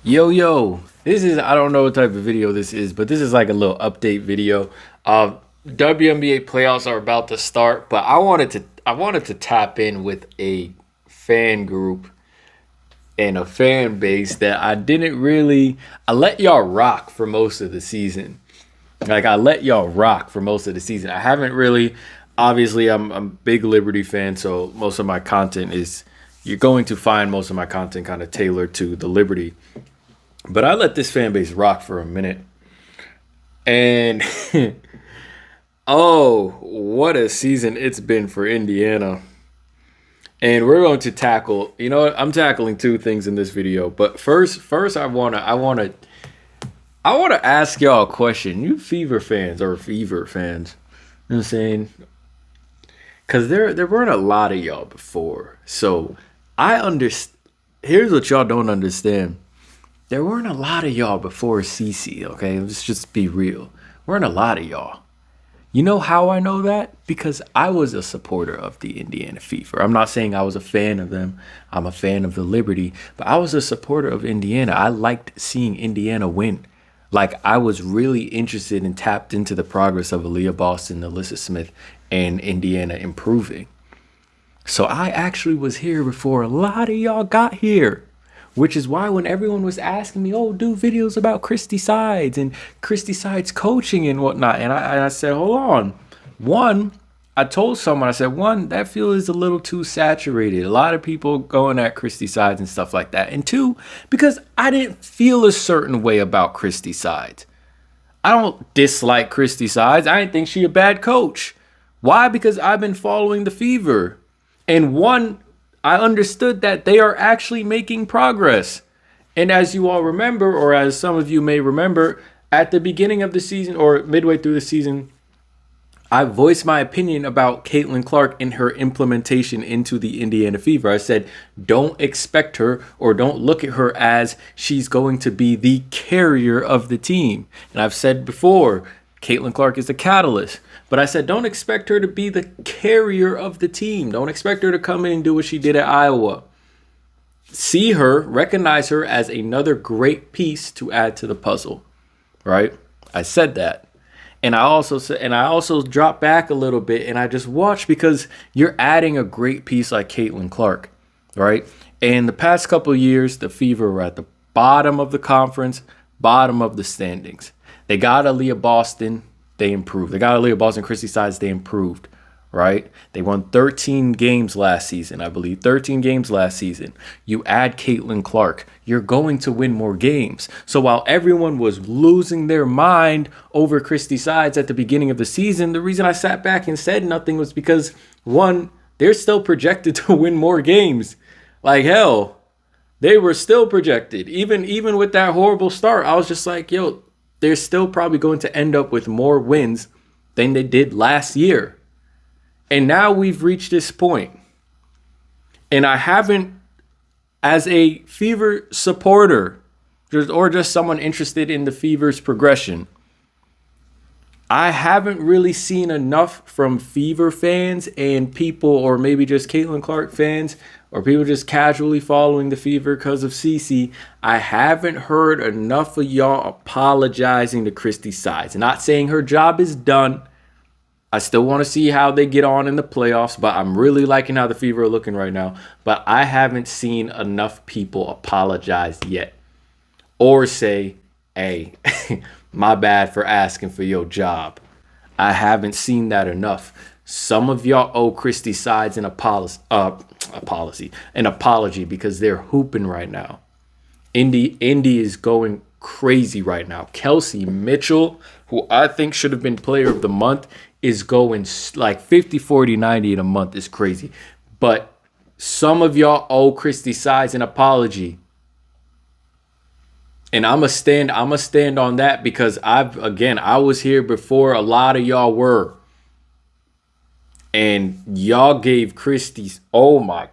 Yo, this is, I don't know what type of video this is, but this is like a little update video. WNBA playoffs are about to start, but I wanted to tap in with a fan group and a fan base that I let y'all rock for most of the season. Like I let y'all rock for most of the season. I haven't really, obviously I'm a big Liberty fan, so most of my content is, you're going to find most of my content kind of tailored to the Liberty. But I let this fan base rock for a minute. And oh, what a season it's been for Indiana. And we're going to tackle, you know what? I'm tackling two things in this video. But first I wanna ask y'all a question. You Fever fans. You know what I'm saying? Cause there weren't a lot of y'all before. So I understand. Here's what y'all don't understand. There weren't a lot of y'all before CC, okay? Let's just be real. Weren't a lot of y'all. You know how I know that? Because I was a supporter of the Indiana Fever. I'm not saying I was a fan of them. I'm a fan of the Liberty, but I was a supporter of Indiana. I liked seeing Indiana win. Like I was really interested and tapped into the progress of Aaliyah Boston, Alyssa Smith, and Indiana improving. So I actually was here before a lot of y'all got here. Which is why when everyone was asking me, oh, do videos about Christie Sides and Christie Sides coaching and whatnot. And I said, hold on. One, I told someone, I said, one, that field is a little too saturated. A lot of people going at Christie Sides and stuff like that. And two, because I didn't feel a certain way about Christie Sides. I don't dislike Christie Sides. I didn't think she a bad coach. Why? Because I've been following the Fever. And one, I understood that they are actually making progress. And as you all remember, or as some of you may remember, at the beginning of the season or midway through the season, I voiced my opinion about Caitlyn Clark and her implementation into the Indiana Fever. I said, don't expect her or don't look at her as she's going to be the carrier of the team. And I've said before, Caitlyn Clark is the catalyst. But I said, don't expect her to be the carrier of the team. Don't expect her to come in and do what she did at Iowa. See her, recognize her as another great piece to add to the puzzle, right? I said that. And I also dropped back a little bit and I just watched because you're adding a great piece like Caitlyn Clark, right? And the past couple of years, the Fever were at the bottom of the conference, bottom of the standings. They got Aaliyah Boston, they improved. They got Aaliyah Boston, Christie Sides, they improved, right? They won 13 games last season, I believe. 13 games last season. You add Caitlyn Clark, you're going to win more games. So while everyone was losing their mind over Christie Sides at the beginning of the season, the reason I sat back and said nothing was because, one, they're still projected to win more games. Like hell, they were still projected. Even with that horrible start, I was just like, yo, they're still probably going to end up with more wins than they did last year. And now we've reached this point. And I haven't, as a Fever supporter, or just someone interested in the Fever's progression, I haven't really seen enough from Fever fans and people, or maybe just Caitlyn Clark fans, or people just casually following the Fever because of Cece. I haven't heard enough of y'all apologizing to Christie Sides. Not saying her job is done. I still want to see how they get on in the playoffs, but I'm really liking how the Fever are looking right now. But I haven't seen enough people apologize yet. Or say, hey, my bad for asking for your job. I haven't seen that enough. Some of y'all owe Christie Sides an apology because they're hooping right now. Indy is going crazy right now. Kelsey Mitchell, who I think should have been player of the month, is going like 50, 40, 90 in a month. Is crazy. But some of y'all owe Christie Sides an apology. And I'ma stand on that because I was here before a lot of y'all were. And y'all gave Christie's, oh my,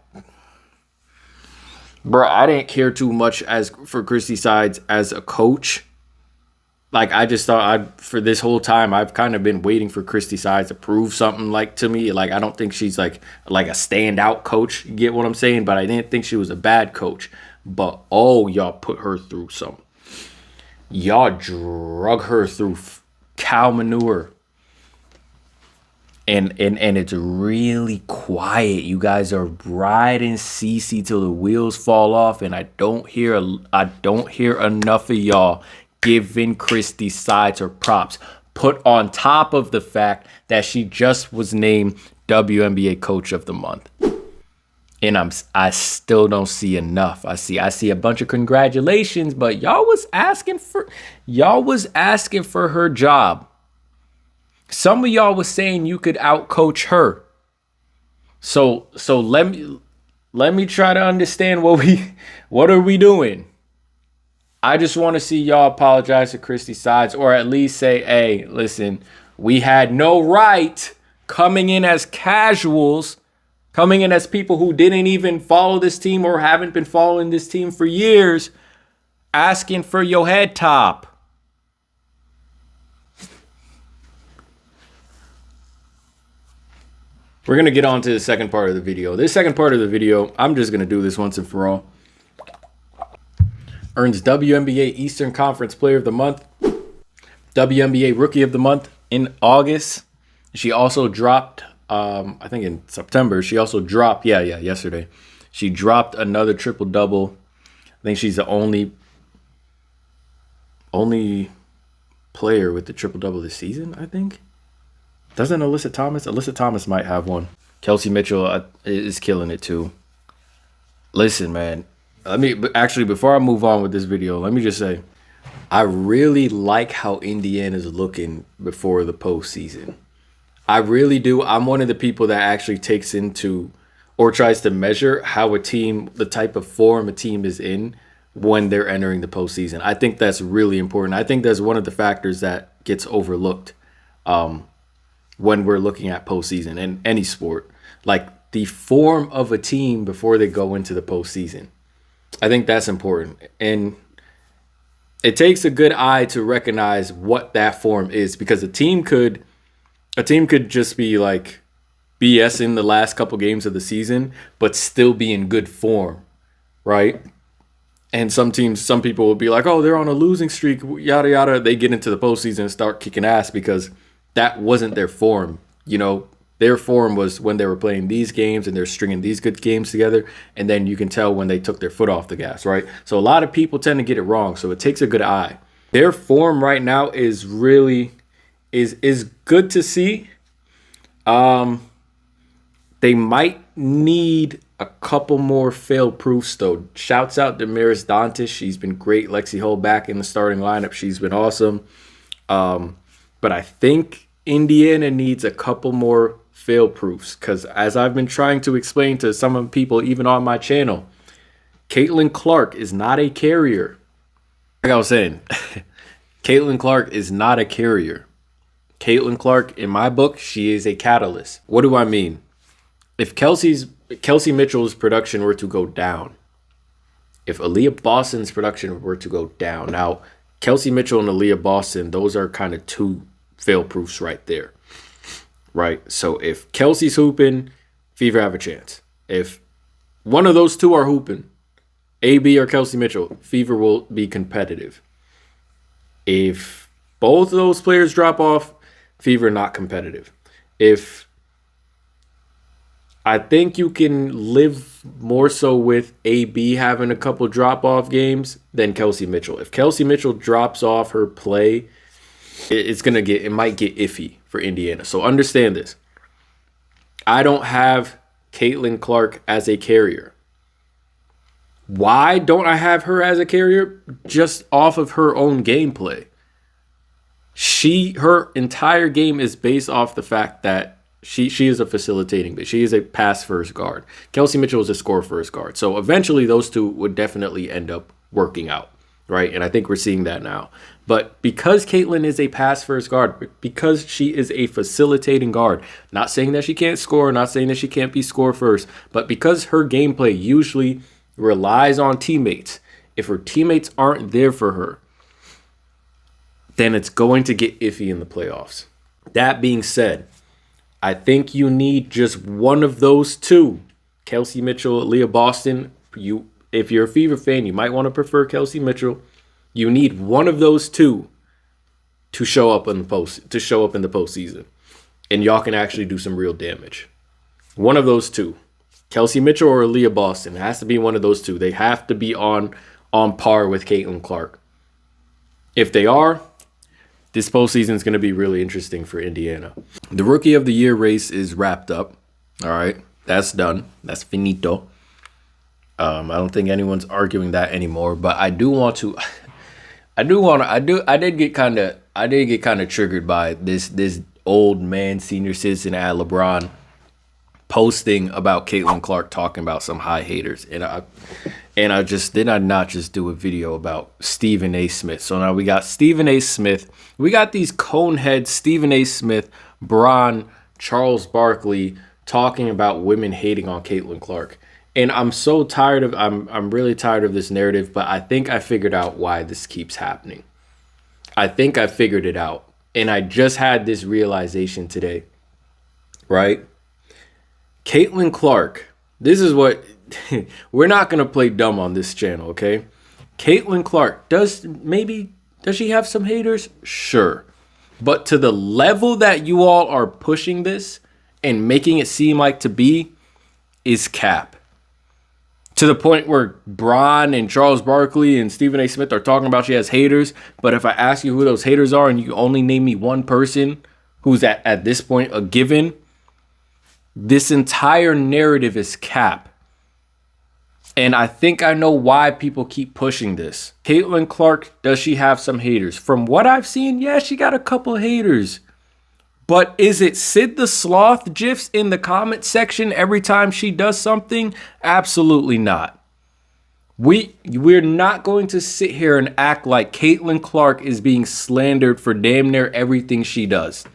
bro, I didn't care too much as for Christie Sides as a coach. Like I just thought for this whole time I've kind of been waiting for Christie Sides to prove something like to me. Like I don't think she's like a standout coach. You get what I'm saying? But I didn't think she was a bad coach. but oh, y'all put her through some. Y'all drug her through cow manure. And it's really quiet. You guys are riding Cece till the wheels fall off, and I don't hear enough of y'all giving Christie Sides her props. Put on top of the fact that she just was named WNBA Coach of the Month. And I still don't see enough. I see a bunch of congratulations, but y'all was asking for her job. Some of y'all was saying you could outcoach her. So let me try to understand what are we doing? I just want to see y'all apologize to Christie Sides, or at least say, hey, listen, we had no right coming in as casuals, coming in as people who didn't even follow this team or haven't been following this team for years, asking for your head top. We're going to get on to the second part of the video. This second part of the video, I'm just going to do this once and for all. Earns WNBA Eastern Conference Player of the Month, WNBA Rookie of the Month in August. She also dropped, I think in September, she also dropped, yesterday. She dropped another triple-double. I think she's the only player with the triple-double this season, I think. Doesn't Alyssa Thomas? Alyssa Thomas might have one. Kelsey Mitchell is killing it too. Listen, man. Before I move on with this video, let me just say, I really like how Indiana's looking before the postseason. I really do. I'm one of the people that actually takes into or tries to measure how the type of form a team is in when they're entering the postseason. I think that's really important. I think that's one of the factors that gets overlooked. When we're looking at postseason in any sport, like the form of a team before they go into the postseason. I think that's important. And it takes a good eye to recognize what that form is, because a team could just be like BS in the last couple games of the season, but still be in good form, right? And some people will be like, oh, they're on a losing streak, yada, yada. They get into the postseason and start kicking ass because that wasn't their form. Their form was when they were playing these games and they're stringing these good games together. And then you can tell when they took their foot off the gas, right? So a lot of people tend to get it wrong. So it takes a good eye. Their form right now is really is good to see. They might need a couple more fail proofs though. Shouts out to Damaris Dantas. She's been great. Lexi Hull back in the starting lineup. She's been awesome. But I think Indiana needs a couple more fail proofs, because as I've been trying to explain to some of the people, even on my channel, Caitlyn Clark is not a carrier. Like I was saying, Caitlyn Clark is not a carrier. Caitlyn Clark, in my book, she is a catalyst. What do I mean? If Kelsey Mitchell's production were to go down, if Aaliyah Boston's production were to go down, now Kelsey Mitchell and Aaliyah Boston, those are kind of two fail proofs right there, right? So if Kelsey's hooping, Fever have a chance. If one of those two are hooping, AB or Kelsey Mitchell, Fever will be competitive. If both of those players drop off, Fever not competitive. I think you can live more so with AB having a couple drop-off games than Kelsey Mitchell. If Kelsey Mitchell drops off her play, it might get iffy for Indiana. So understand this. I don't have Caitlyn Clark as a carrier. Why don't I have her as a carrier? Just off of her own gameplay. Her entire game is based off the fact that she is a facilitating, but she is a pass first guard. Kelsey Mitchell is a score first guard. So eventually those two would definitely end up working out, right? And I think we're seeing that now. But because Caitlyn is a pass first guard, because she is a facilitating guard, not saying that she can't score, not saying that she can't be score first, but because her gameplay usually relies on teammates, if her teammates aren't there for her, then it's going to get iffy in the playoffs. That being said, I think you need just one of those two. Kelsey Mitchell, Leah Boston, if you're a Fever fan, you might want to prefer Kelsey Mitchell. You need one of those two to show up in the postseason, and y'all can actually do some real damage. One of those two, Kelsey Mitchell or Aaliyah Boston. It has to be one of those two. They have to be on par with Caitlyn Clark. If they are, this postseason is going to be really interesting for Indiana. The Rookie of the Year race is wrapped up. All right, that's done. That's finito. I don't think anyone's arguing that anymore. But I do want to. I did get kind of triggered by this old man senior citizen at LeBron posting about Caitlyn Clark talking about some high haters, and I just did not just do a video about Stephen A. Smith. So now we got Stephen A. Smith. We got these coneheads, Stephen A. Smith, Bron, Charles Barkley, talking about women hating on Caitlyn Clark. And I'm really tired of this narrative, but I think I figured out why this keeps happening. I think I figured it out. And I just had this realization today, right? Caitlyn Clark, this is what, we're not going to play dumb on this channel, okay? Caitlyn Clark, does she have some haters? Sure. But to the level that you all are pushing this and making it seem like to be is cap. To the point where Bron and Charles Barkley and Stephen A. Smith are talking about she has haters. But if I ask you who those haters are and you only name me one person who's at this point a given, this entire narrative is cap. And I think I know why people keep pushing this. Caitlyn Clark, does she have some haters? From what I've seen, yeah, she got a couple haters. But is it Sid the Sloth gifs in the comment section every time she does something? Absolutely not. We're not going to sit here and act like Caitlyn Clark is being slandered for damn near everything she does.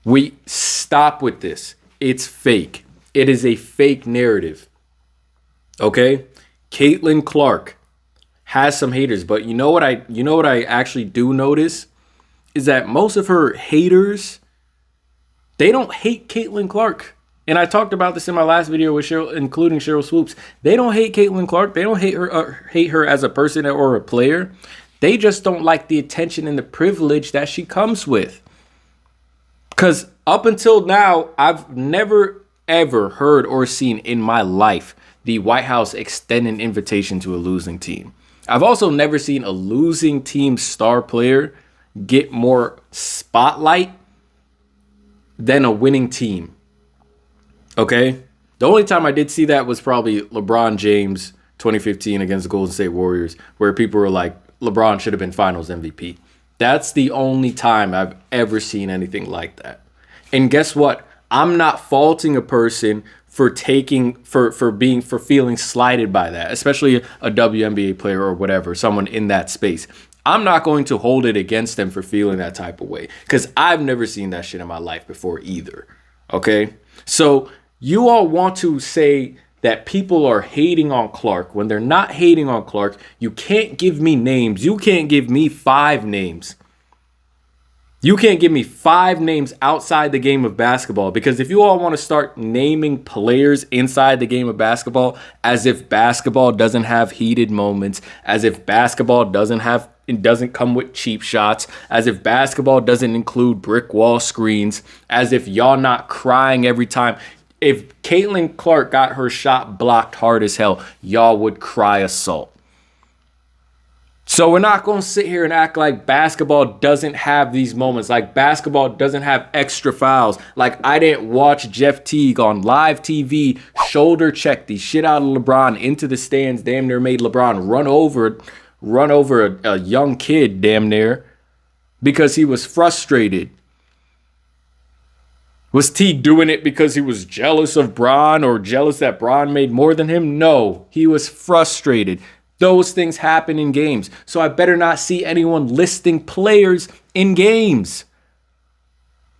We stop with this. It's fake. It is a fake narrative. Okay? Caitlyn Clark has some haters, but you know what I actually do notice is that most of her haters, they don't hate Caitlyn Clark. And I talked about this in my last video with Cheryl, including Cheryl Swoops. They don't hate Caitlyn Clark. They don't hate her as a person or a player. They just don't like the attention and the privilege that she comes with. Because up until now, I've never, ever heard or seen in my life the White House extend an invitation to a losing team. I've also never seen a losing team star player get more spotlight than a winning team. Okay? The only time I did see that was probably LeBron James 2015 against the Golden State Warriors, where people were like, LeBron should have been Finals MVP. That's the only time I've ever seen anything like that. And guess what? I'm not faulting a person for feeling slighted by that, especially a WNBA player or whatever, someone in that space. I'm not going to hold it against them for feeling that type of way, because I've never seen that shit in my life before either. Okay? So you all want to say that people are hating on Clark when they're not hating on Clark. You can't give me names. You can't give me 5 names. You can't give me 5 names outside the game of basketball, because if you all want to start naming players inside the game of basketball as if basketball doesn't have heated moments, as if basketball doesn't come with cheap shots, as if basketball doesn't include brick wall screens, as if y'all not crying every time. If Caitlyn Clark got her shot blocked hard as hell, y'all would cry assault. So we're not going to sit here and act like basketball doesn't have these moments, like basketball doesn't have extra fouls. Like I didn't watch Jeff Teague on live TV shoulder check the shit out of LeBron into the stands, damn near made LeBron run over a young kid damn near because he was frustrated. Was Teague doing it because he was jealous of Bron or jealous that Bron made more than him? No, he was frustrated. Those things happen in games. So I better not see anyone listing players in games.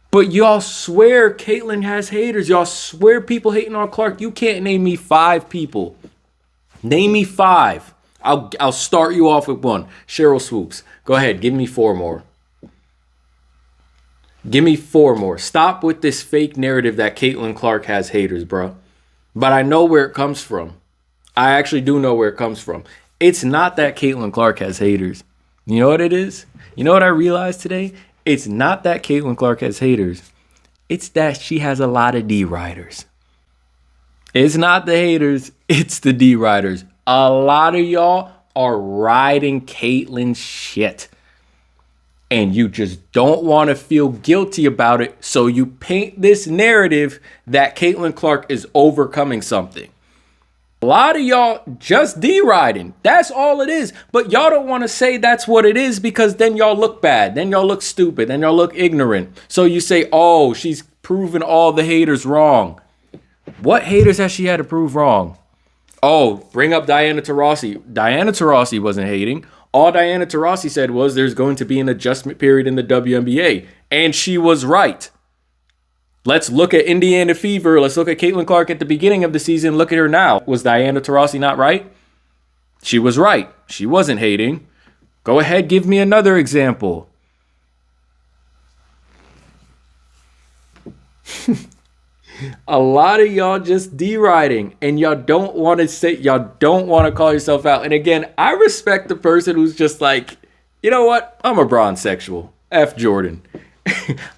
But y'all swear Caitlyn has haters. Y'all swear people hating on Clark. You can't name me 5 people. Name me 5. I'll start you off with one. Cheryl Swoops. Go ahead. Give me 4 more. Give me 4 more. Stop with this fake narrative that Caitlyn Clark has haters, bro. But I know where it comes from. I actually do know where it comes from. It's not that Caitlyn Clark has haters. You know what it is? You know what I realized today? It's not that Caitlyn Clark has haters. It's that she has a lot of D-riders. It's not the haters. It's the D-riders. A lot of y'all are riding Caitlyn's shit. And you just don't want to feel guilty about it. So you paint this narrative that Caitlyn Clark is overcoming something. A lot of y'all just D-riding. That's all it is. But y'all don't want to say that's what it is because then y'all look bad. Then y'all look stupid. Then y'all look ignorant. So you say, oh, she's proven all the haters wrong. What haters has she had to prove wrong? Oh, bring up Diana Taurasi. Diana Taurasi wasn't hating. All Diana Taurasi said was there's going to be an adjustment period in the WNBA. And she was right. Let's look at Indiana Fever. Let's look at Caitlyn Clark at the beginning of the season. Look at her now. Was Diana Taurasi not right? She was right. She wasn't hating. Go ahead, give me another example. A lot of y'all just D-riding and y'all don't want to call yourself out. And again, I respect the person who's just like, you know what? I'm a bronze sexual. F Jordan.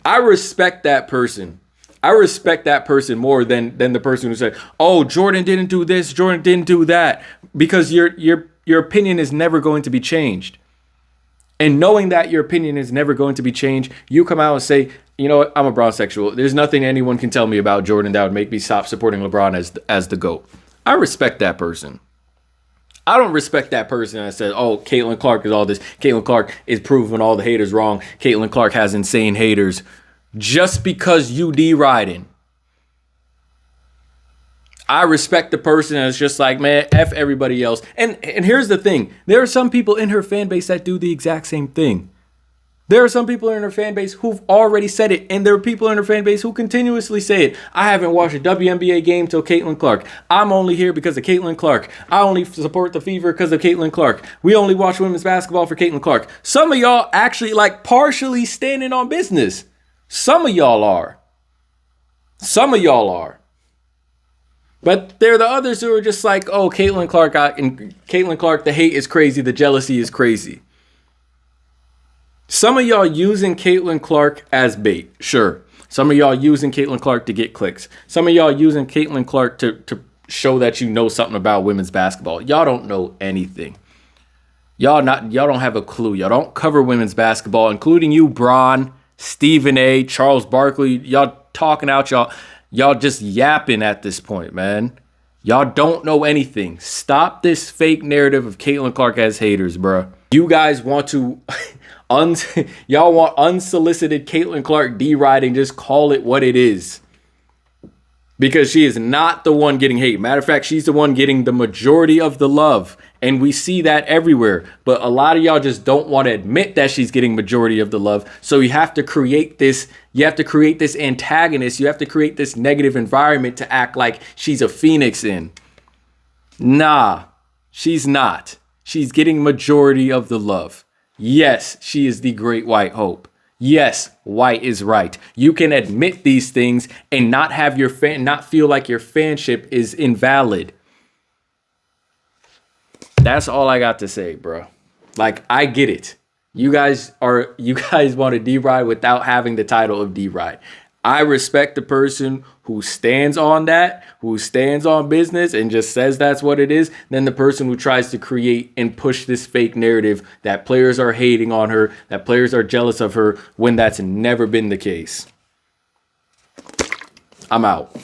I respect that person. I respect that person more than the person who said, oh, Jordan didn't do this, Jordan didn't do that. Because your opinion is never going to be changed. And knowing that your opinion is never going to be changed, you come out and say, you know what, I'm a bronze sexual. There's nothing anyone can tell me about Jordan that would make me stop supporting LeBron as the GOAT. I respect that person. I don't respect that person that says, oh, Caitlyn Clark is all this. Caitlyn Clark is proving all the haters wrong. Caitlyn Clark has insane haters. Just because you D-riding. I respect the person that's just like, man, F everybody else. And here's the thing. There are some people in her fan base that do the exact same thing. There are some people in her fan base who've already said it. And there are people in her fan base who continuously say it. I haven't watched a WNBA game till Caitlyn Clark. I'm only here because of Caitlyn Clark. I only support the Fever because of Caitlyn Clark. We only watch women's basketball for Caitlyn Clark. Some of y'all actually like partially standing on business. Some of y'all are. Some of y'all are. But there are the others who are just like, oh, Caitlyn Clark, the hate is crazy. The jealousy is crazy. Some of y'all using Caitlyn Clark as bait. Sure. Some of y'all using Caitlyn Clark to get clicks. Some of y'all using Caitlyn Clark to show that you know something about women's basketball. Y'all don't know anything. Y'all don't have a clue. Y'all don't cover women's basketball, including you, Bron, Stephen A, Charles Barkley. Y'all talking out y'all just yapping at this point, man. Y'all don't know anything. Stop this fake narrative of Caitlyn Clark as haters, bro. You guys want to y'all want unsolicited Caitlyn Clark D-riding. Just call it what it is. Because she is not the one getting hate. Matter of fact, she's the one getting the majority of the love. And we see that everywhere. But a lot of y'all just don't want to admit that she's getting majority of the love. So you have to create this. You have to create this antagonist. You have to create this negative environment to act like she's a phoenix in. Nah, she's not. She's getting majority of the love. Yes, she is the great white hope. Yes, white is right. You can admit these things and not have not feel like your fanship is invalid. That's all I got to say, bro. Like, I get it. You guys want to D-ride without having the title of D-ride. I respect the person who stands on that, who stands on business and just says that's what it is, than the person who tries to create and push this fake narrative that players are hating on her, that players are jealous of her, when that's never been the case. I'm out.